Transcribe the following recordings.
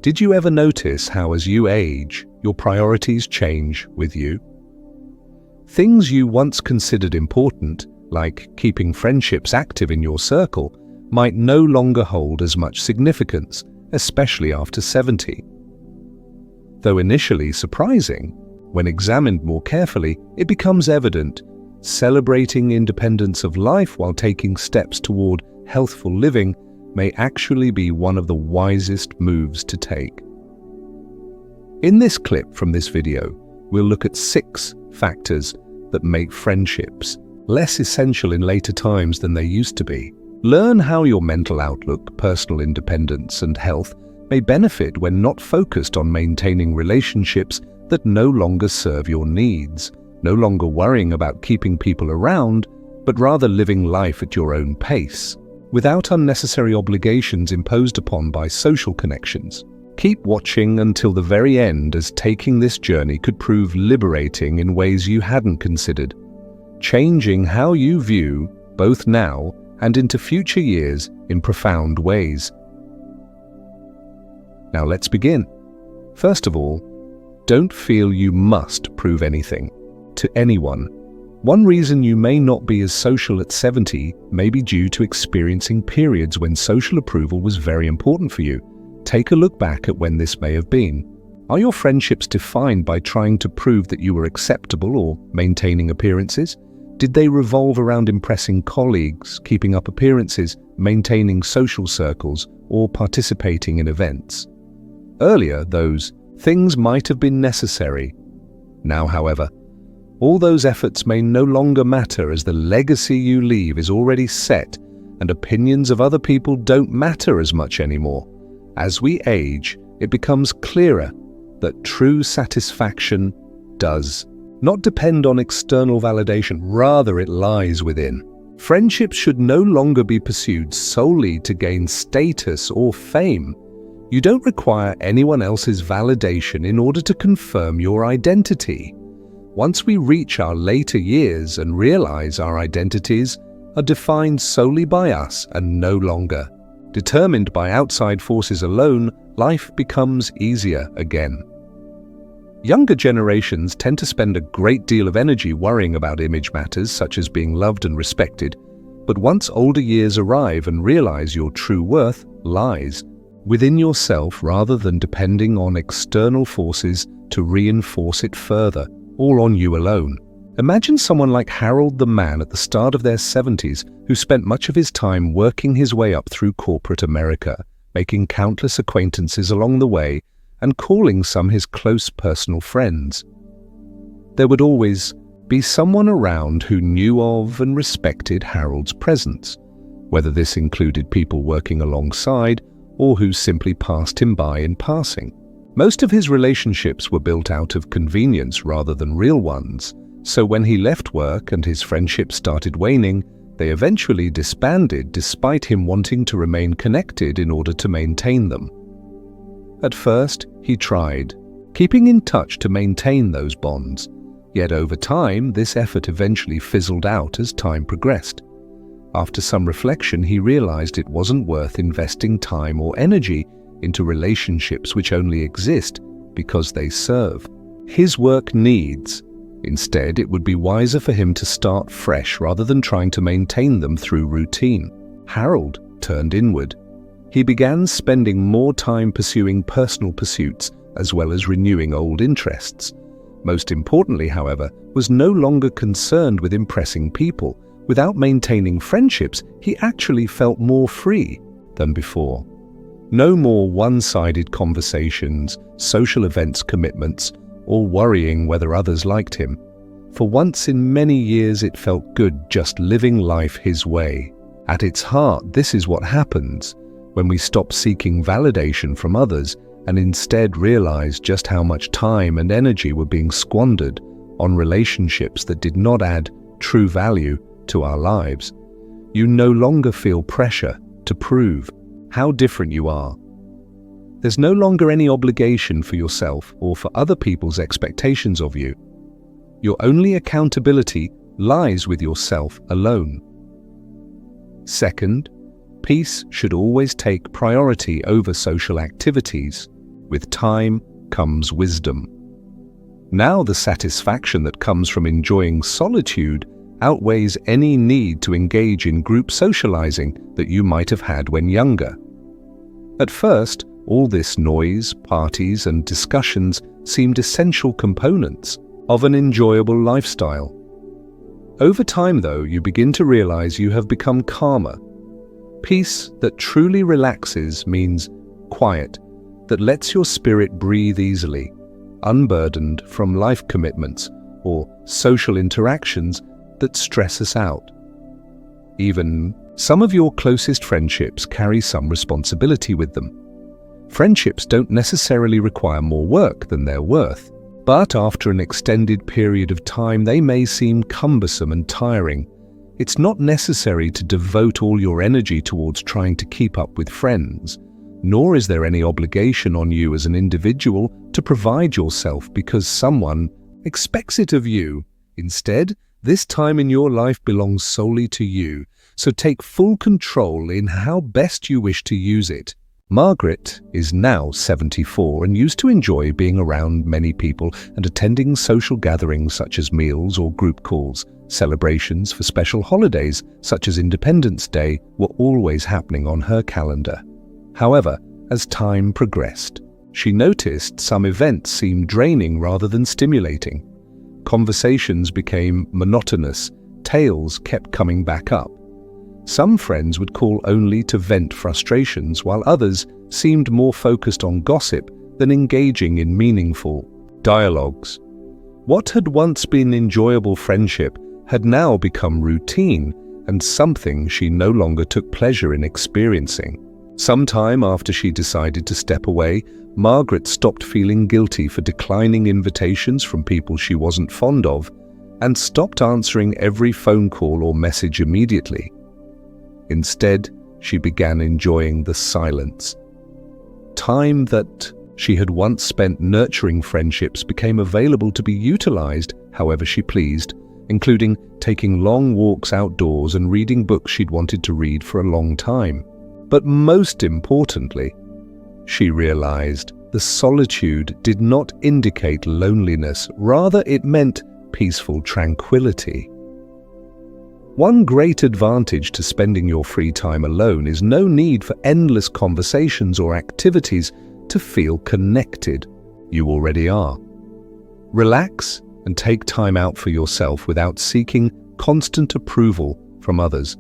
Did you ever notice how as you age, your priorities change with you? Things you once considered important, like keeping friendships active in your circle, might no longer hold as much significance, especially after 70. Though initially surprising, when examined more carefully, it becomes evident celebrating independence of life while taking steps toward healthful living may actually be one of the wisest moves to take. In this clip from this video, we'll look at 6 factors that make friendships less essential in later times than they used to be. Learn how your mental outlook, personal independence, and health may benefit when not focused on maintaining relationships that no longer serve your needs, no longer worrying about keeping people around, but rather living life at your own pace, without unnecessary obligations imposed upon by social connections. Keep watching until the very end, as taking this journey could prove liberating in ways you hadn't considered, changing how you view both now and into future years in profound ways. Now let's begin. First of all, don't feel you must prove anything to anyone. One reason you may not be as social at 70 may be due to experiencing periods when social approval was very important for you. Take a look back at when this may have been. Are your friendships defined by trying to prove that you were acceptable or maintaining appearances? Did they revolve around impressing colleagues, keeping up appearances, maintaining social circles, or participating in events? Earlier, those things might have been necessary. Now, however, all those efforts may no longer matter, as the legacy you leave is already set and opinions of other people don't matter as much anymore. As we age, it becomes clearer that true satisfaction does not depend on external validation, rather it lies within. Friendships should no longer be pursued solely to gain status or fame. You don't require anyone else's validation in order to confirm your identity. Once we reach our later years and realize our identities are defined solely by us and no longer determined by outside forces alone, life becomes easier again. Younger generations tend to spend a great deal of energy worrying about image matters such as being loved and respected, but once older years arrive and realize your true worth lies within yourself rather than depending on external forces to reinforce it further, all on you alone. Imagine someone like Harold the man at the start of their 70s who spent much of his time working his way up through corporate America, making countless acquaintances along the way and calling some his close personal friends. There would always be someone around who knew of and respected Harold's presence, whether this included people working alongside or who simply passed him by in passing. Most of his relationships were built out of convenience rather than real ones, so when he left work and his friendships started waning, they eventually disbanded despite him wanting to remain connected in order to maintain them. At first, he tried, keeping in touch to maintain those bonds, yet over time this effort eventually fizzled out as time progressed. After some reflection, he realized it wasn't worth investing time or energy into relationships which only exist because they serve his work needs. Instead, it would be wiser for him to start fresh rather than trying to maintain them through routine. Harold turned inward. He began spending more time pursuing personal pursuits as well as renewing old interests. Most importantly, however, was no longer concerned with impressing people. Without maintaining friendships, he actually felt more free than before. No more one-sided conversations, social events commitments, or worrying whether others liked him. For once in many years, it felt good just living life his way. At its heart, this is what happens when we stop seeking validation from others and instead realize just how much time and energy were being squandered on relationships that did not add true value to our lives. You no longer feel pressure to prove how different you are. There's no longer any obligation for yourself or for other people's expectations of you. Your only accountability lies with yourself alone. Second, peace should always take priority over social activities. With time comes wisdom. Now the satisfaction that comes from enjoying solitude outweighs any need to engage in group socializing that you might have had when younger. At first, all this noise, parties, and discussions seemed essential components of an enjoyable lifestyle. Over time, though, you begin to realize you have become calmer. Peace that truly relaxes means quiet, that lets your spirit breathe easily, unburdened from life commitments or social interactions that stress us out. Even some of your closest friendships carry some responsibility with them. Friendships don't necessarily require more work than they're worth, but after an extended period of time, they may seem cumbersome and tiring. It's not necessary to devote all your energy towards trying to keep up with friends, nor is there any obligation on you as an individual to provide yourself because someone expects it of you. Instead, this time in your life belongs solely to you, so take full control in how best you wish to use it. Margaret is now 74 and used to enjoy being around many people and attending social gatherings such as meals or group calls. Celebrations for special holidays such as Independence Day were always happening on her calendar. However, as time progressed, she noticed some events seemed draining rather than stimulating. Conversations became monotonous, tales kept coming back up. Some friends would call only to vent frustrations, while others seemed more focused on gossip than engaging in meaningful dialogues. What had once been enjoyable friendship had now become routine and something she no longer took pleasure in experiencing. Sometime after she decided to step away, Margaret stopped feeling guilty for declining invitations from people she wasn't fond of and stopped answering every phone call or message immediately. Instead, she began enjoying the silence. Time that she had once spent nurturing friendships became available to be utilized however she pleased, including taking long walks outdoors and reading books she'd wanted to read for a long time. But most importantly, she realized the solitude did not indicate loneliness, rather it meant peaceful tranquility. One great advantage to spending your free time alone is no need for endless conversations or activities to feel connected. You already are. Relax and take time out for yourself without seeking constant approval from others,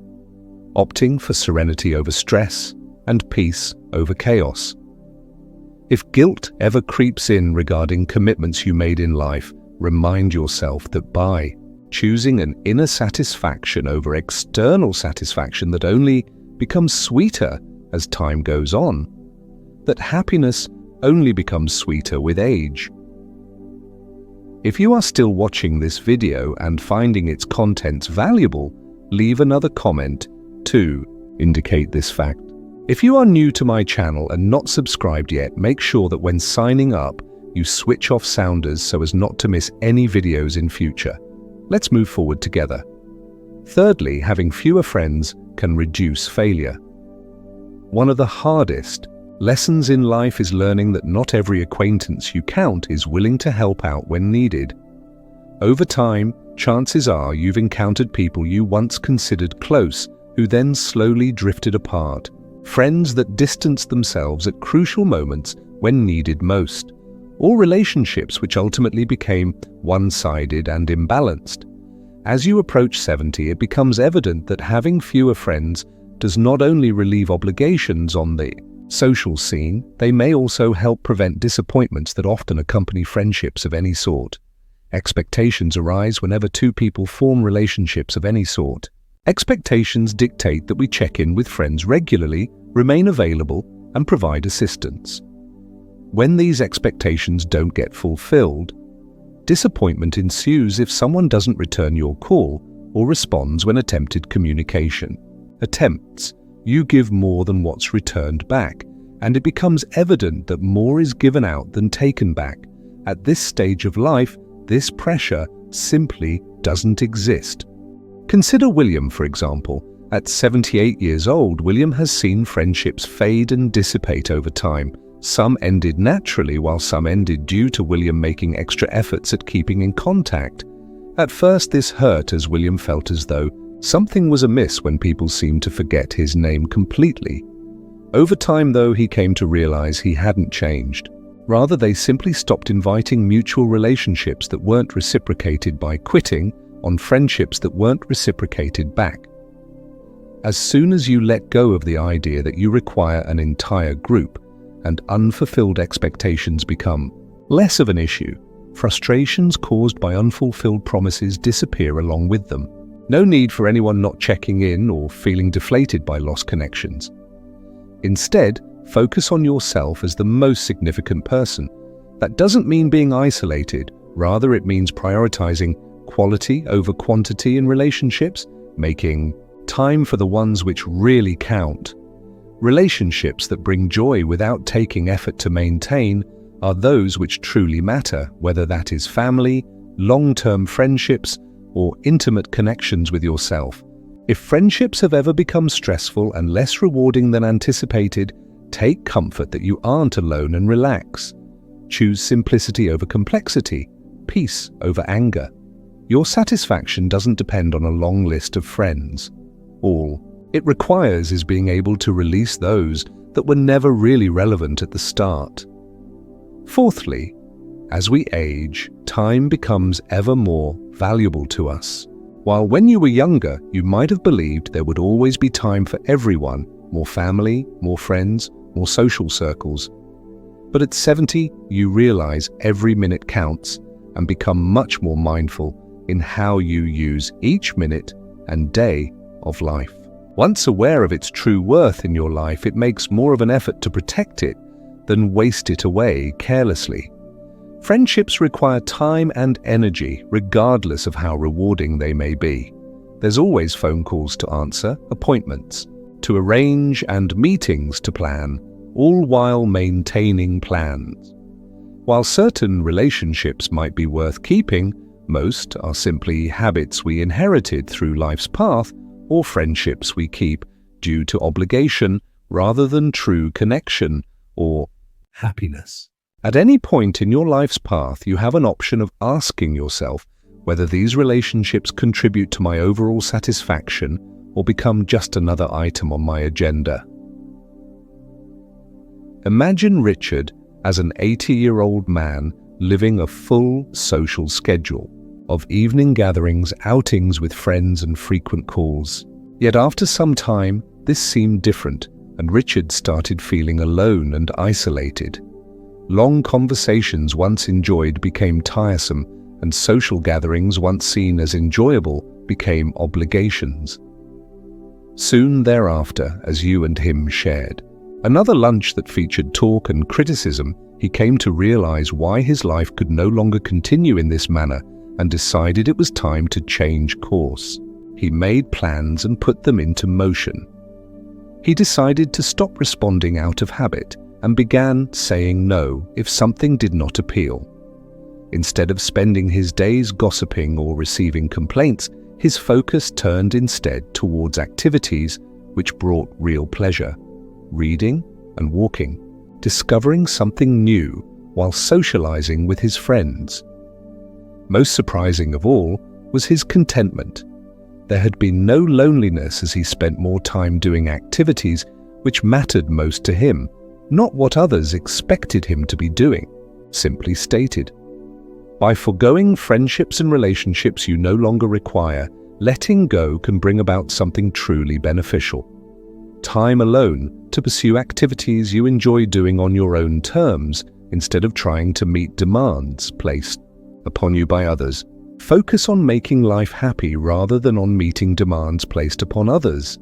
opting for serenity over stress and peace over chaos. If guilt ever creeps in regarding commitments you made in life, remind yourself that by choosing an inner satisfaction over external satisfaction that only becomes sweeter as time goes on, that happiness only becomes sweeter with age. If you are still watching this video and finding its contents valuable, leave another comment to indicate this fact. If you are new to my channel and not subscribed yet, make sure that when signing up, you switch off sounders so as not to miss any videos in future. Let's move forward together. Thirdly, having fewer friends can reduce failure. One of the hardest lessons in life is learning that not every acquaintance you count is willing to help out when needed. Over time, chances are you've encountered people you once considered close who then slowly drifted apart. Friends that distanced themselves at crucial moments when needed most, or relationships which ultimately became one-sided and imbalanced. As you approach 70, it becomes evident that having fewer friends does not only relieve obligations on the social scene, they may also help prevent disappointments that often accompany friendships of any sort. Expectations arise whenever two people form relationships of any sort. Expectations dictate that we check in with friends regularly, remain available, and provide assistance. When these expectations don't get fulfilled, disappointment ensues if someone doesn't return your call or responds when attempted communication. Attempts, you give more than what's returned back, and it becomes evident that more is given out than taken back. At this stage of life, this pressure simply doesn't exist. Consider William, for example. At 78 years old, William has seen friendships fade and dissipate over time, Some ended naturally, while some ended due to William making extra efforts at keeping in contact. At first this hurt, as William felt as though something was amiss when people seemed to forget his name completely. Over time, though, he came to realize he hadn't changed. Rather, they simply stopped inviting mutual relationships that weren't reciprocated by quitting on friendships that weren't reciprocated back. As soon as you let go of the idea that you require an entire group, and unfulfilled expectations become less of an issue, frustrations caused by unfulfilled promises disappear along with them. No need for anyone not checking in or feeling deflated by lost connections. Instead, focus on yourself as the most significant person. That doesn't mean being isolated, rather it means prioritizing quality over quantity in relationships, making time for the ones which really count. Relationships that bring joy without taking effort to maintain are those which truly matter, whether that is family, long-term friendships, or intimate connections with yourself. If friendships have ever become stressful and less rewarding than anticipated, take comfort that you aren't alone and relax. Choose simplicity over complexity, peace over anger. Your satisfaction doesn't depend on a long list of friends. All it requires is being able to release those that were never really relevant at the start. Fourthly, as we age, time becomes ever more valuable to us. While when you were younger, you might have believed there would always be time for everyone, more family, more friends, more social circles. But at 70, you realize every minute counts and become much more mindful in how you use each minute and day of life. Once aware of its true worth in your life, it makes more of an effort to protect it than waste it away carelessly. Friendships require time and energy, regardless of how rewarding they may be. There's always phone calls to answer, appointments to arrange, and meetings to plan, all while maintaining plans. While certain relationships might be worth keeping, most are simply habits we inherited through life's path, or friendships we keep due to obligation rather than true connection or happiness. At any point in your life's path, you have an option of asking yourself whether these relationships contribute to my overall satisfaction or become just another item on my agenda. Imagine Richard as an 80-year-old man living a full social schedule of evening gatherings, outings with friends, and frequent calls. Yet after some time, this seemed different, and Richard started feeling alone and isolated. Long conversations once enjoyed became tiresome, and social gatherings once seen as enjoyable became obligations. Soon thereafter, as you and him shared another lunch that featured talk and criticism, he came to realize why his life could no longer continue in this manner and decided it was time to change course. He made plans and put them into motion. He decided to stop responding out of habit and began saying no if something did not appeal. Instead of spending his days gossiping or receiving complaints, his focus turned instead towards activities which brought real pleasure: reading and walking, discovering something new while socializing with his friends. Most surprising of all was his contentment. There had been no loneliness as he spent more time doing activities which mattered most to him, not what others expected him to be doing. Simply stated, by forgoing friendships and relationships you no longer require, letting go can bring about something truly beneficial. Time alone to pursue activities you enjoy doing on your own terms instead of trying to meet demands placed upon you by others. Focus on making life happy rather than on meeting demands placed upon others.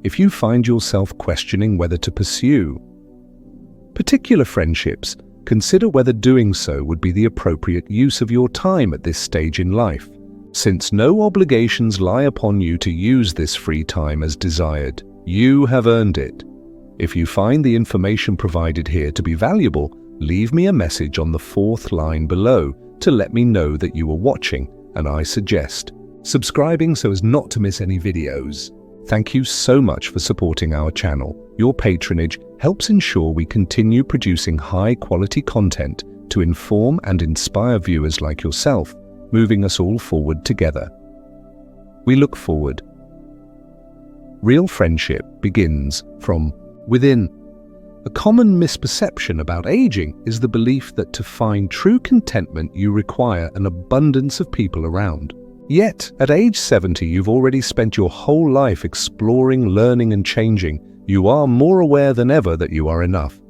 If you find yourself questioning whether to pursue particular friendships, consider whether doing so would be the appropriate use of your time at this stage in life, since no obligations lie upon you to use this free time as desired. You have earned it. If you find the information provided here to be valuable, leave me a message on the 4th line below to let me know that you are watching, and I suggest subscribing so as not to miss any videos. Thank you so much for supporting our channel. Your patronage helps ensure we continue producing high-quality content to inform and inspire viewers like yourself, moving us all forward together. We look forward. Real friendship begins from within. A common misperception about aging is the belief that to find true contentment you require an abundance of people around. Yet, at age 70, you've already spent your whole life exploring, learning and changing. You are more aware than ever that you are enough.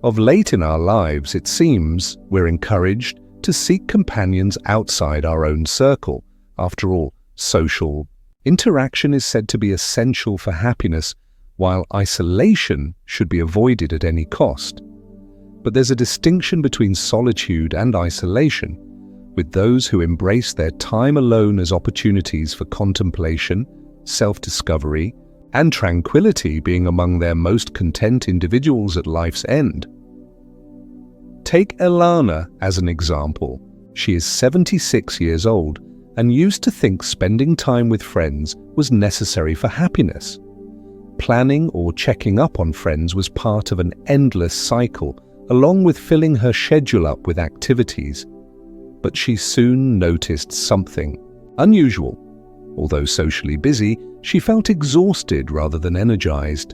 Of late in our lives, it seems we're encouraged to seek companions outside our own circle. After all, social interaction is said to be essential for happiness, while isolation should be avoided at any cost. But there's a distinction between solitude and isolation, with those who embrace their time alone as opportunities for contemplation, self-discovery, and tranquility being among their most content individuals at life's end. Take Elana as an example. She is 76 years old and used to think spending time with friends was necessary for happiness. Planning or checking up on friends was part of an endless cycle, along with filling her schedule up with activities. But she soon noticed something unusual. Although socially busy, she felt exhausted rather than energized.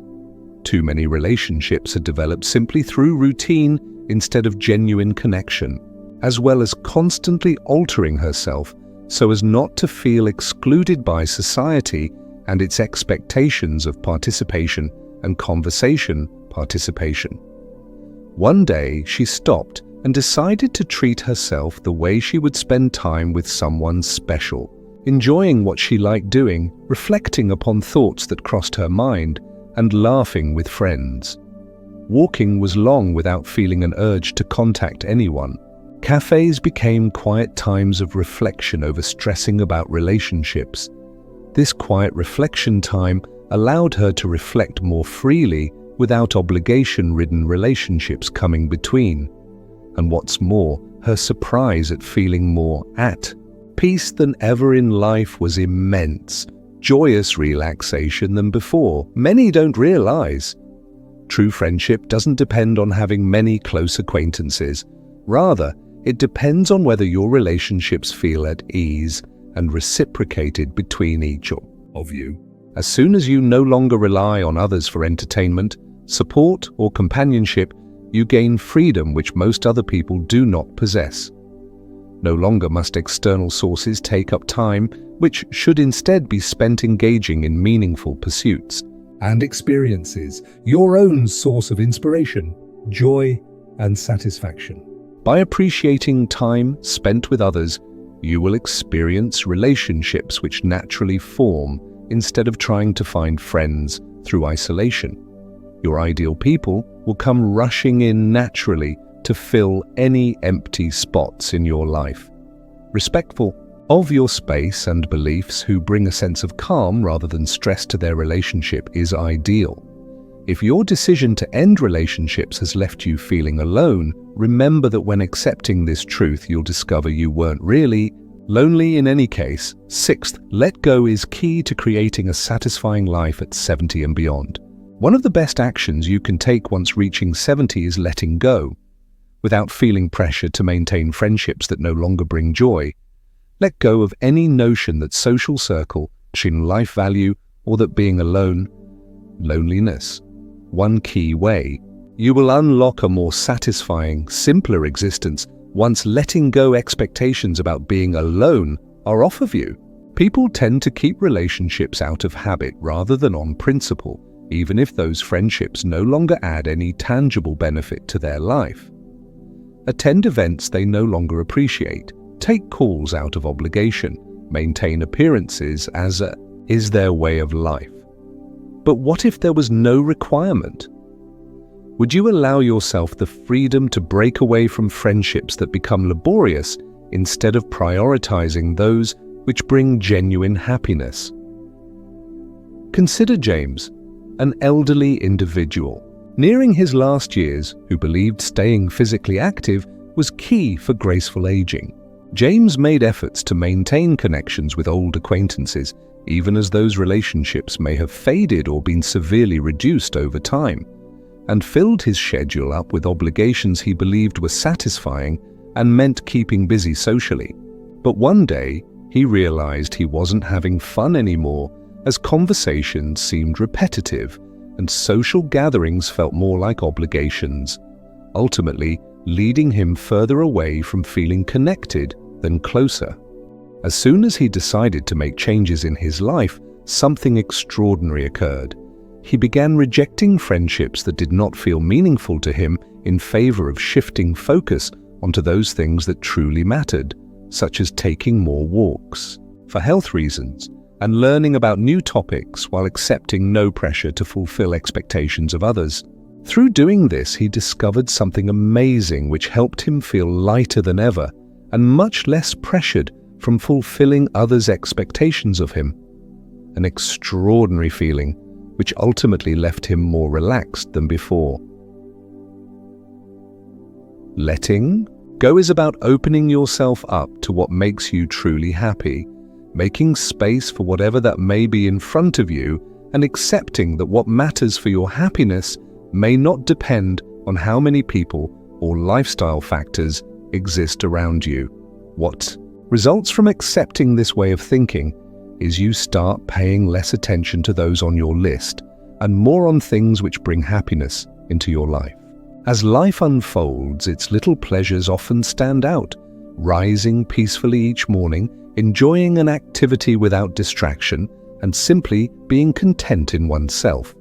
Too many relationships had developed simply through routine instead of genuine connection, as well as constantly altering herself so as not to feel excluded by society and its expectations of participation and conversation participation. One day, she stopped and decided to treat herself the way she would spend time with someone special, enjoying what she liked doing, reflecting upon thoughts that crossed her mind, and laughing with friends. Walking was long without feeling an urge to contact anyone. Cafes became quiet times of reflection over stressing about relationships. This quiet reflection time allowed her to reflect more freely without obligation-ridden relationships coming between. And what's more, her surprise at feeling more at peace than ever in life was immense, joyous relaxation than before. Many don't realize. True friendship doesn't depend on having many close acquaintances. Rather, it depends on whether your relationships feel at ease and reciprocated between each of you. As soon as you no longer rely on others for entertainment, support, or companionship, you gain freedom which most other people do not possess. No longer must external sources take up time, which should instead be spent engaging in meaningful pursuits and experiences, your own source of inspiration, joy, and satisfaction. By appreciating time spent with others, you will experience relationships which naturally form instead of trying to find friends through isolation. Your ideal people will come rushing in naturally to fill any empty spots in your life. Respectful of your space and beliefs who bring a sense of calm rather than stress to their relationship is ideal. If your decision to end relationships has left you feeling alone, remember that when accepting this truth, you'll discover you weren't really lonely in any case. Sixth, let go is key to creating a satisfying life at 70 and beyond. One of the best actions you can take once reaching 70 is letting go. Without feeling pressure to maintain friendships that no longer bring joy, let go of any notion that social circle, life value, or that being alone, loneliness. One key way you will unlock a more satisfying, simpler existence once letting go expectations about being alone are off of you. People tend to keep relationships out of habit rather than on principle, even if those friendships no longer add any tangible benefit to their life. Attend events they no longer appreciate, take calls out of obligation, maintain appearances as is their way of life. But what if there was no requirement? Would you allow yourself the freedom to break away from friendships that become laborious instead of prioritizing those which bring genuine happiness? Consider James, an elderly individual, nearing his last years, who believed staying physically active was key for graceful aging. James made efforts to maintain connections with old acquaintances, even as those relationships may have faded or been severely reduced over time, and filled his schedule up with obligations he believed were satisfying and meant keeping busy socially. But one day, he realized he wasn't having fun anymore, as conversations seemed repetitive and social gatherings felt more like obligations, ultimately leading him further away from feeling connected than closer. As soon as he decided to make changes in his life, something extraordinary occurred. He began rejecting friendships that did not feel meaningful to him in favor of shifting focus onto those things that truly mattered, such as taking more walks for health reasons and learning about new topics while accepting no pressure to fulfill expectations of others. Through doing this, he discovered something amazing which helped him feel lighter than ever and much less pressured from fulfilling others' expectations of him. An extraordinary feeling which ultimately left him more relaxed than before. Letting go is about opening yourself up to what makes you truly happy, making space for whatever that may be in front of you, and accepting that what matters for your happiness may not depend on how many people or lifestyle factors exist around you. What results from accepting this way of thinking is you start paying less attention to those on your list and more on things which bring happiness into your life. As life unfolds, its little pleasures often stand out, rising peacefully each morning, enjoying an activity without distraction, and simply being content in oneself.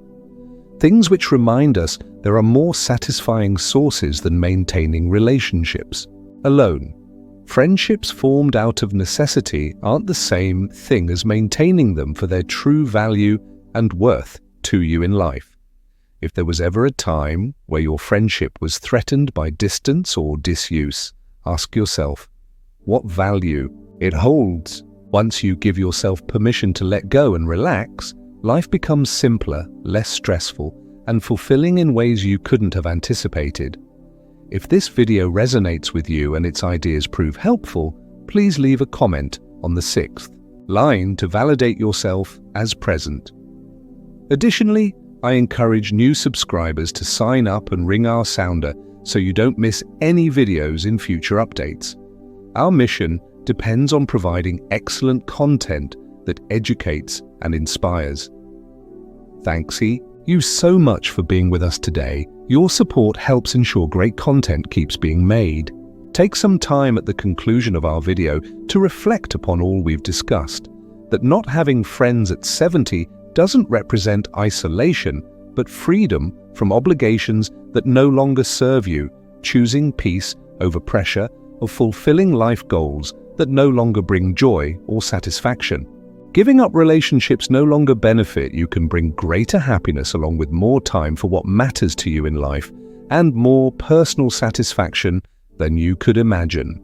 Things which remind us there are more satisfying sources than maintaining relationships alone. Friendships formed out of necessity aren't the same thing as maintaining them for their true value and worth to you in life. If there was ever a time where your friendship was threatened by distance or disuse, ask yourself what value it holds. Once you give yourself permission to let go and relax, life becomes simpler, less stressful, and fulfilling in ways you couldn't have anticipated. If this video resonates with you and its ideas prove helpful, please leave a comment on the 6th line to validate yourself as present. Additionally, I encourage new subscribers to sign up and ring our sounder so you don't miss any videos in future updates. Our mission depends on providing excellent content that educates and inspires. Thanks you so much for being with us today. Your support helps ensure great content keeps being made. Take some time at the conclusion of our video to reflect upon all we've discussed, that not having friends at 70 doesn't represent isolation, but freedom from obligations that no longer serve you, choosing peace over pressure, or fulfilling life goals that no longer bring joy or satisfaction. Giving up relationships no longer benefit you can bring greater happiness along with more time for what matters to you in life and more personal satisfaction than you could imagine.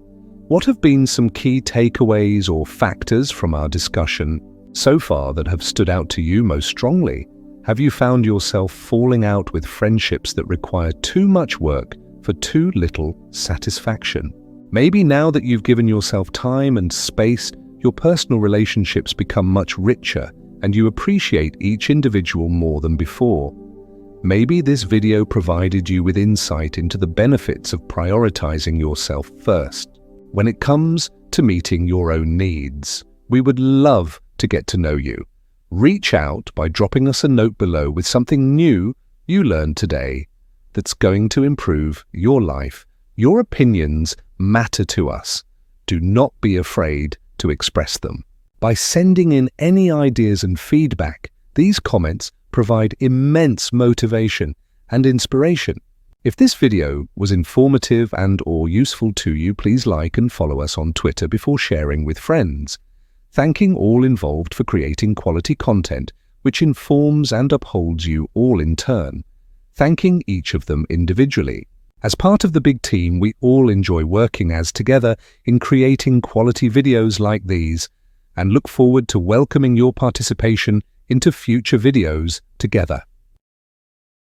What have been some key takeaways or factors from our discussion so far that have stood out to you most strongly? Have you found yourself falling out with friendships that require too much work for too little satisfaction? Maybe now that you've given yourself time and space, your personal relationships become much richer and you appreciate each individual more than before. Maybe this video provided you with insight into the benefits of prioritizing yourself first when it comes to meeting your own needs. We would love to get to know you. Reach out by dropping us a note below with something new you learned today that's going to improve your life. Your opinions matter to us. Do not be afraid to express them. By sending in any ideas and feedback, these comments provide immense motivation and inspiration. If this video was informative and/or useful to you, please like and follow us on Twitter before sharing with friends. Thanking all involved for creating quality content which informs and upholds you all in turn. Thanking each of them individually. As part of the big team, we all enjoy working as together in creating quality videos like these and look forward to welcoming your participation into future videos together.